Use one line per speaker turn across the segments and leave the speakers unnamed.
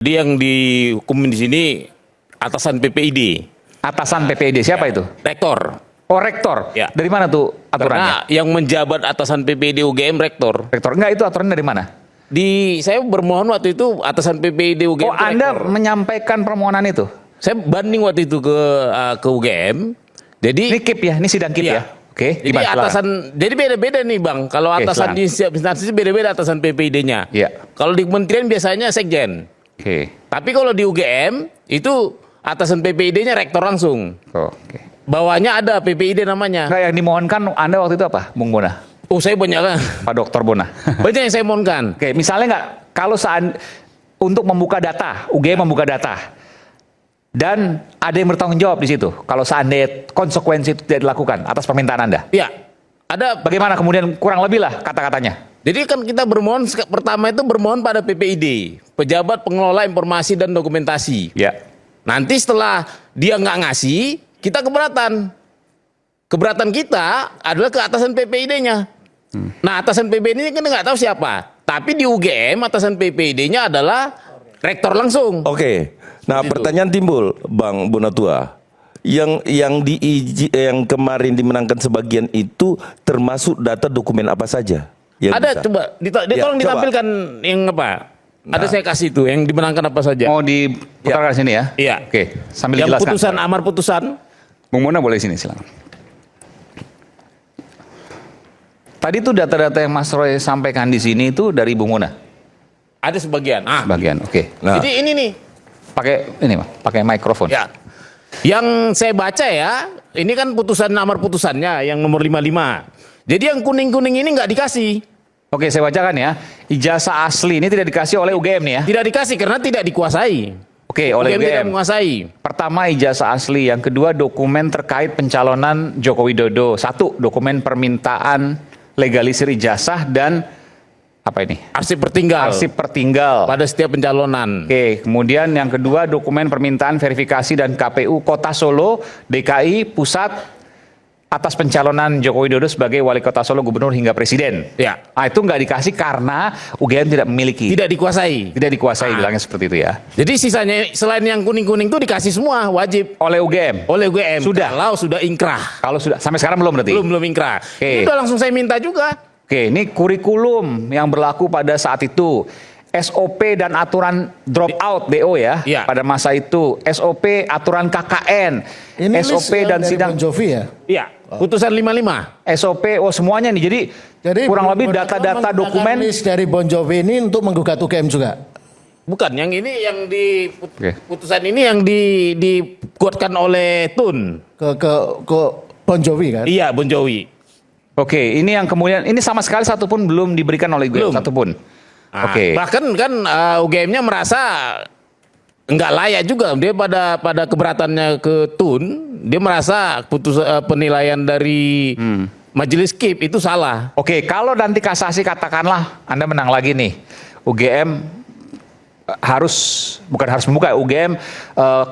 Dia yang dihukum di sini atasan PPID.
Atasan PPID siapa itu?
Rektor.
Oh, rektor.
Ya.
Dari mana tuh aturannya?
Karena yang menjabat atasan PPID UGM rektor.
Rektor. Enggak, itu aturannya dari mana?
Saya bermohon waktu itu atasan PPID UGM.
Oh, Anda
rektor.
menyampaikan permohonan itu?
Saya banding waktu itu ke UGM. Jadi
Ini KIP ya, ini sidang KIP
iya.
ya? Oke,
Jadi
gimana?
atasan, jadi beda-beda nih Bang. Kalau
Oke,
atasan
silakan.
di setiap instansi beda-beda atasan PPID-nya.
Iya.
Kalau di kementerian biasanya sekjen.
Oke.
Tapi kalau di UGM itu atasan PPID-nya rektor langsung.
Oh, oke.
Bawahnya ada PPID namanya.
Enggak, yang dimohonkan Anda waktu itu apa, Bung Bona?
Oh, saya banyak kan.
Pak Dokter Bona.
Banyak yang saya mohonkan.
Oke, misalnya nggak, kalau untuk membuka data, UGM membuka data, dan ada yang bertanggung jawab di situ, kalau seandainya konsekuensi itu tidak dilakukan atas permintaan Anda.
Iya. Ada.
Bagaimana kemudian kurang lebih lah kata-katanya?
Jadi kan kita bermohon pertama itu bermohon pada PPID, pejabat pengelola informasi dan dokumentasi.
Ya.
Nanti setelah dia nggak ngasih, kita keberatan. Keberatan kita adalah ke atasan PPID-nya. Nah, atasan PPID ini kan nggak tahu siapa. Tapi di UGM atasan PPID-nya adalah rektor langsung.
Oke. Nah,
Gitu.
pertanyaan timbul, Bang Bonatua. Yang kemarin dimenangkan sebagian itu termasuk data dokumen apa saja? Yang
Ada
bisa?
coba
Ya,
tolong
coba.
ditampilkan yang apa? Ada saya kasih itu yang dimenangkan apa saja.
Mau diputarkan sini ya?
Iya.
Oke, sambil
Yang
dijelaskan.
putusan amar putusan.
Bung Mona boleh sini, silakan. Tadi tuh data-data yang Mas Roy sampaikan di sini itu dari Bung Mona.
Ada sebagian.
Bagian, oke.
Nah.
Jadi ini nih.
Pakai ini, Pak, pakai mikrofon.
Ya. Yang saya baca ya, ini kan putusan amar putusannya yang nomor 55. Jadi yang kuning-kuning ini nggak dikasih.
Oke, saya bacakan ya. Ijazah asli ini tidak dikasih oleh UGM nih ya.
Tidak dikasih karena tidak dikuasai.
Oke, oleh
UGM tidak
UGM.
menguasai.
Pertama, ijazah asli. Yang kedua, dokumen terkait pencalonan Joko Widodo. Satu, dokumen permintaan legalisir ijazah dan apa ini?
Arsip pertinggal.
Arsip pertinggal.
Pada setiap pencalonan.
Oke, kemudian yang kedua, dokumen permintaan verifikasi dan KPU Kota Solo, DKI, Pusat atas pencalonan Joko Widodo sebagai Wali Kota Solo, Gubernur hingga Presiden.
Ya.
Nah, itu nggak dikasih karena UGM tidak memiliki.
Tidak dikuasai.
Tidak dikuasai, bilangnya seperti itu ya.
Jadi sisanya selain yang kuning-kuning itu dikasih semua wajib
Oleh UGM.
oleh UGM.
Sudah.
Kalau sudah ingkrah.
Kalau sudah, sampai sekarang belum berarti?
Belum ingkrah.
Oke.
Ini udah langsung saya minta juga.
Oke, ini kurikulum yang berlaku pada saat itu. SOP dan aturan drop out DO ya,
Iya.
pada masa itu. SOP aturan KKN,
Ini
SOP
list
dan
dari
sidang
Bon Jovi ya.
Iya. Putusan 55.
SOP, oh semuanya nih. Jadi kurang lebih
Bon Jovi
data-data
menggunakan
dokumen.
list dari Bon Jovi ini untuk menggugat UGM juga.
Bukan, yang ini yang di
Oke.
putusan ini yang dikuatkan oleh Tun.
Ke Bon Jovi kan.
Iya, Bon Jovi.
Oke, ini yang kemudian ini sama sekali satupun belum diberikan oleh UGM
Belum.
satupun.
Nah,
Oke.
Bahkan kan UGM-nya merasa nggak layak juga dia pada keberatannya ke Tun, dia merasa penilaian dari majelis KIP itu salah.
Oke, kalau nanti kasasi katakanlah Anda menang lagi nih, UGM bukan harus membuka, UGM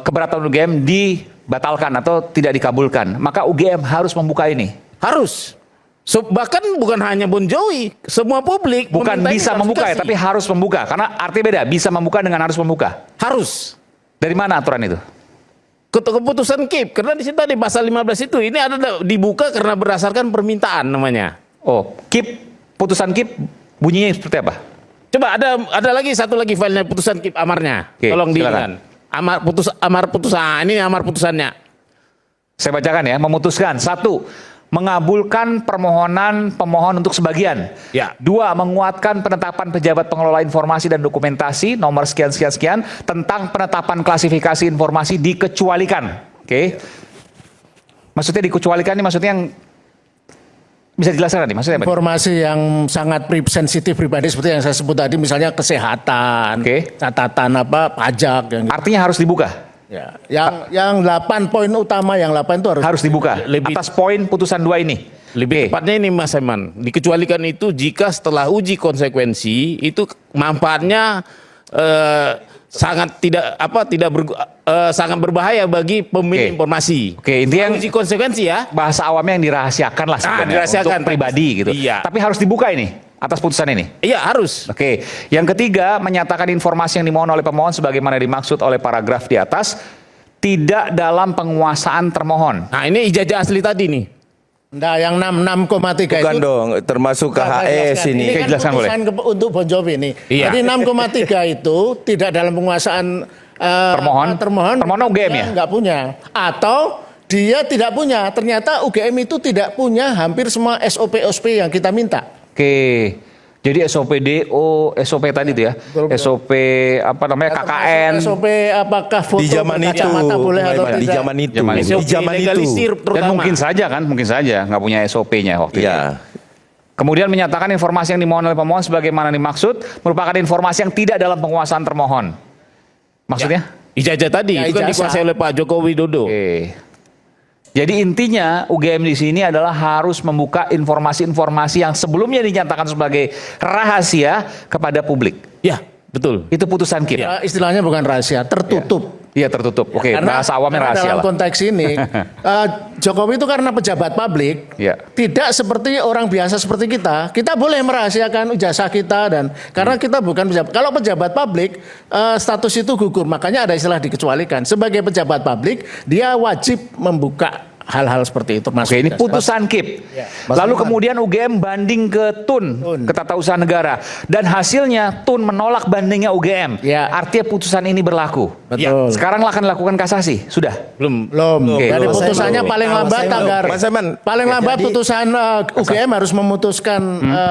keberatan UGM dibatalkan atau tidak dikabulkan, maka UGM harus membuka ini.
Harus. Bahkan bukan hanya Bon Jovi, semua publik.
Bukan
meminta ini
bisa
harus
membuka ya,
dikasih.
tapi harus membuka. Karena arti beda, bisa membuka dengan harus membuka.
Harus.
Dari mana aturan itu?
Keputusan KIP, karena di situ di pasal 15 itu ini ada dibuka karena berdasarkan permintaan namanya.
Oh, KIP, putusan KIP bunyinya seperti apa?
Coba ada lagi satu lagi filenya putusan KIP amarnya.
Oke,
Tolong
silakan.
diingat. Amar putusan. Ini amar putusannya.
Saya bacakan ya, memutuskan. 1. Mengabulkan permohonan pemohon untuk sebagian.
Ya.
2. Menguatkan penetapan pejabat pengelola informasi dan dokumentasi nomor sekian-sekian-sekian tentang penetapan klasifikasi informasi dikecualikan. Oke. Maksudnya dikecualikan ini maksudnya yang bisa dijelaskan nih, maksudnya apa?
Informasi yang sangat sensitif pribadi seperti yang saya sebut tadi, misalnya kesehatan,
Oke.
catatan pajak. Yang,
Artinya harus dibuka.
ya. yang 8 poin utama, yang 8 itu
Harus dibuka.
Lebih-
Atas poin putusan 2 ini.
Lebih
Oke.
tepatnya ini Mas Eman, dikecualikan itu jika setelah uji konsekuensi itu manfaatnya sangat sangat berbahaya bagi pemilik
Oke.
informasi.
Oke, intinya
uji konsekuensi ya.
bahasa awamnya yang dirahasiakan lah sebenarnya
dirahasiakan.
untuk pribadi gitu.
Iya.
Tapi harus dibuka ini atas putusan ini.
Iya harus.
Oke, yang ketiga menyatakan informasi yang dimohon oleh pemohon sebagaimana dimaksud oleh paragraf di atas tidak dalam penguasaan termohon.
Nah ini ijazah asli tadi nih.
Nah, yang 6,3
Bukan
itu
dong, termasuk KHS
jelaskan.
ini.
Ini kan
Jelaskan boleh.
putusan untuk Bon Jovi ini.
Iya.
Jadi 6,3 itu tidak dalam penguasaan
Termohon UGM ya?
Nggak punya. Atau dia tidak punya. Ternyata UGM itu tidak punya hampir semua SOP-SOP yang kita minta.
Oke. Jadi SOP DO, SOP tadi itu ya. SOP apa namanya KKN.
SOP apakah foto
Di zaman itu,
berkacamata boleh atau
di
tidak?
zaman itu,
Zaman itu.
di zaman itu.
legalisir
Dan
terutama.
mungkin saja nggak punya SOP-nya waktu itu.
Ya.
Kemudian menyatakan informasi yang dimohon oleh pemohon sebagaimana dimaksud merupakan informasi yang tidak dalam penguasaan termohon. Maksudnya?
Ijazah tadi
Ya,
itu kan
ijazah.
dikuasai oleh Pak Joko Widodo.
Oke. Jadi intinya UGM di sini adalah harus membuka informasi-informasi yang sebelumnya dinyatakan sebagai rahasia kepada publik.
Ya, betul.
Itu putusan KIP.
Istilahnya bukan rahasia, tertutup.
Iya tertutup. Oke, bahasa awamnya
karena
rahasia
dalam
lah.
konteks ini Jokowi itu karena pejabat publik,
Iya.
tidak seperti orang biasa seperti kita. Kita boleh merahasiakan ijazah kita dan karena kita bukan pejabat. Kalau pejabat publik status itu gugur, makanya ada istilah dikecualikan. Sebagai pejabat publik, dia wajib membuka hal-hal seperti itu.
Oke, ini putusan KIP. Lalu kemudian UGM banding ke TUN, ke Tata Usaha Negara. Dan hasilnya TUN menolak bandingnya UGM.
Ya.
Artinya putusan ini berlaku.
Betul.
Sekarang akan dilakukan kasasi. Sudah?
Belum.
Belum.
Oke.
Dari
Belum.
putusannya paling lambat tanggal.
Mas Eman.
Paling lambat putusan UGM harus memutuskan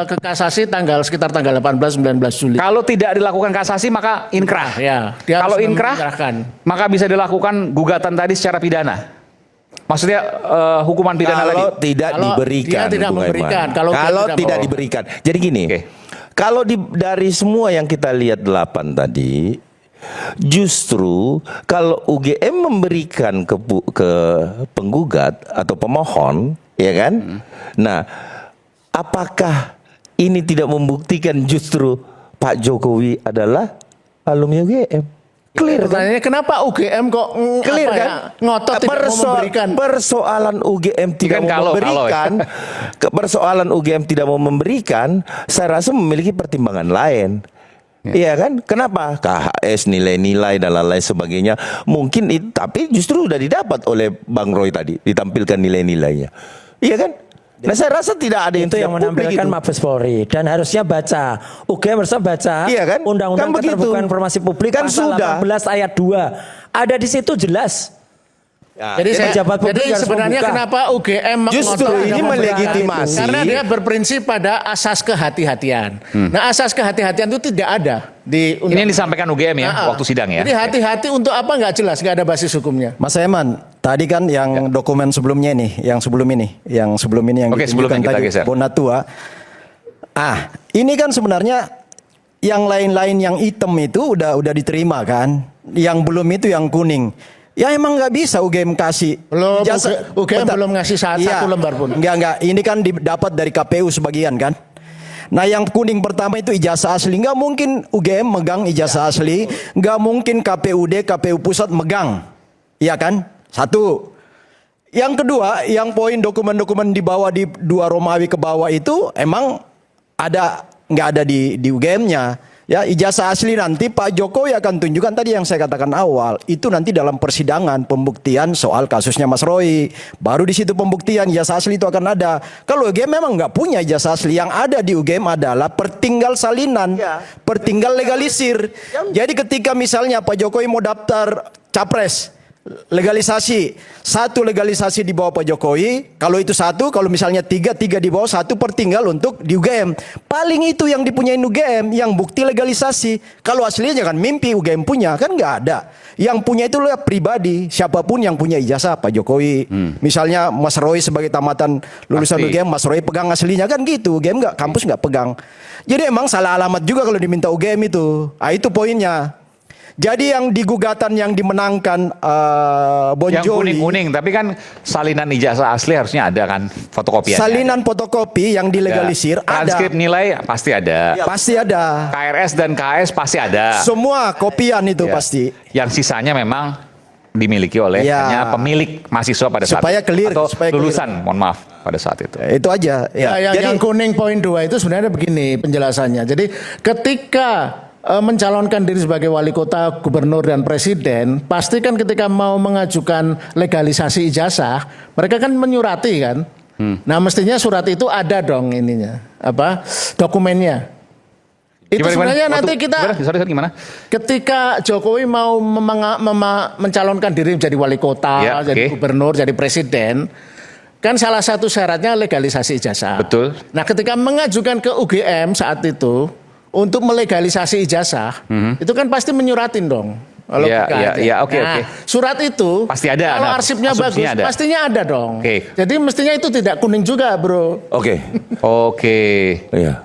ke kasasi sekitar tanggal 18-19 Juli.
Kalau tidak dilakukan kasasi maka inkrah.
Ya, dia
Kalau
harus
inkrah
menyerahkan.
maka bisa dilakukan gugatan tadi secara pidana. Maksudnya hukuman pidana
Kalau
tadi.
tidak
Kalau
diberikan,
dia tidak
Bung
memberikan,
Aiman.
kalau dia
Kalau
tidak
tidak
mau.
diberikan. Jadi gini,
Oke.
kalau dari semua yang kita lihat 8 tadi, justru kalau UGM memberikan ke penggugat atau pemohon, ya kan? Nah, apakah ini tidak membuktikan justru Pak Jokowi adalah alumni UGM? Clear kan?
Pertanyaannya kenapa UGM kok
Clear kan?
ngotot tidak mau memberikan?
Persoalan UGM tidak
Kan
mau
kalau,
memberikan, persoalan UGM tidak mau memberikan, saya rasa memiliki pertimbangan lain. Iya kan? Kenapa? KHS, nilai-nilai dan lain-lain sebagainya. Mungkin itu, tapi justru sudah didapat oleh Bang Roy tadi, ditampilkan nilai-nilainya. Iya kan? Nah saya rasa tidak ada yang
itu
tidak
yang
publik
menampilkan
itu.
Mabes Polri dan harusnya baca UGM harusnya baca
Iya kan?
Undang-Undang
Kan begitu.
Keterbukaan Informasi Publik
Kan
pasal
sudah.
18 ayat 2 ada di situ jelas.
Jadi,
pejabat publik
jadi
harus
sebenarnya
membuka.
kenapa UGM
Justru
ngotot
ini
tidak memberikan
melegitimasi.
itu? Karena dia berprinsip pada asas kehati-hatian. Nah asas kehati-hatian itu tidak ada di
Ini yang disampaikan UGM ya
Nah,
waktu sidang ya.
Jadi hati-hati untuk apa nggak jelas, nggak ada basis hukumnya.
Mas Eman, tadi kan yang dokumen sebelumnya nih, yang sebelum ini yang
Oke, sebelumnya
ditunjukkan
kita
tadi
geser.
Bonatua. Ini kan sebenarnya yang lain-lain yang hitam itu udah diterima kan, yang belum itu yang kuning. Ya emang nggak bisa UGM kasih.
Belum,
Jasa-
UGM
Bentar.
belum ngasih
Iya.
satu lembar pun.
Enggak. Ini kan didapat dari KPU sebagian kan. Nah yang kuning pertama itu ijazah asli. Nggak mungkin UGM megang ijazah asli. Nggak mungkin KPUD, KPU pusat megang. Iya kan? Satu. Yang kedua, yang poin dokumen-dokumen di bawah di 2 Romawi ke bawah itu emang nggak ada di UGM-nya. Ya, ijazah asli nanti Pak Jokowi akan tunjukkan tadi yang saya katakan awal. Itu nanti dalam persidangan pembuktian soal kasusnya Mas Roy. Baru di situ pembuktian ijazah asli itu akan ada. Kalau UGM memang nggak punya ijazah asli, yang ada di UGM adalah pertinggal salinan, pertinggal legalisir. Jadi ketika misalnya Pak Jokowi mau daftar capres, legalisasi, satu legalisasi di bawah Pak Jokowi, kalau itu satu, kalau misalnya tiga di bawah, satu pertinggal untuk di UGM. Paling itu yang dipunyain UGM, yang bukti legalisasi. Kalau aslinya kan mimpi UGM punya, kan nggak ada. Yang punya itu pribadi, siapapun yang punya ijazah Pak Jokowi. Misalnya Mas Roy sebagai tamatan lulusan
Pasti.
UGM, Mas Roy pegang aslinya kan gitu. UGM nggak, kampus nggak pegang. Jadi emang salah alamat juga kalau diminta UGM itu. Itu poinnya. Jadi yang di gugatan yang dimenangkan Bon
Yang
Jovi,
kuning-kuning, tapi kan salinan ijazah asli harusnya ada kan fotokopiannya.
salinan fotokopi yang dilegalisir ada.
Transkrip nilai pasti ada.
Pasti ada.
KRS dan KS pasti ada.
Semua kopian itu
Ya.
pasti.
Yang sisanya memang dimiliki oleh
Ya.
hanya pemilik mahasiswa pada saat
Supaya clear,
atau
supaya clear.
lulusan, mohon maaf, pada saat itu.
Itu aja. Ya.
Ya, yang kuning poin 2 itu sebenarnya begini penjelasannya. Jadi ketika mencalonkan diri sebagai wali kota, gubernur dan presiden, pasti kan ketika mau mengajukan legalisasi ijazah, mereka kan menyurati kan. Nah, mestinya surat itu ada dong ininya, apa? Dokumennya. Itu sebenarnya nanti kita
Gimana?
ketika Jokowi mau mencalonkan diri menjadi wali kota,
Ya,
jadi
oke.
gubernur, jadi presiden, kan salah satu syaratnya legalisasi ijazah.
Betul.
Nah, ketika mengajukan ke UGM saat itu untuk melegalisasi ijazah, itu kan pasti menyuratin dong. Kalau
Ya,
buka
ya,
aja.
ya, oke,
Nah,
oke.
surat itu
Pasti ada,
kalau
nah,
arsipnya bagus,
asumsinya ada.
pastinya ada dong.
Oke.
Jadi mestinya itu tidak kuning juga, bro.
Oke.
Oke.
Iya.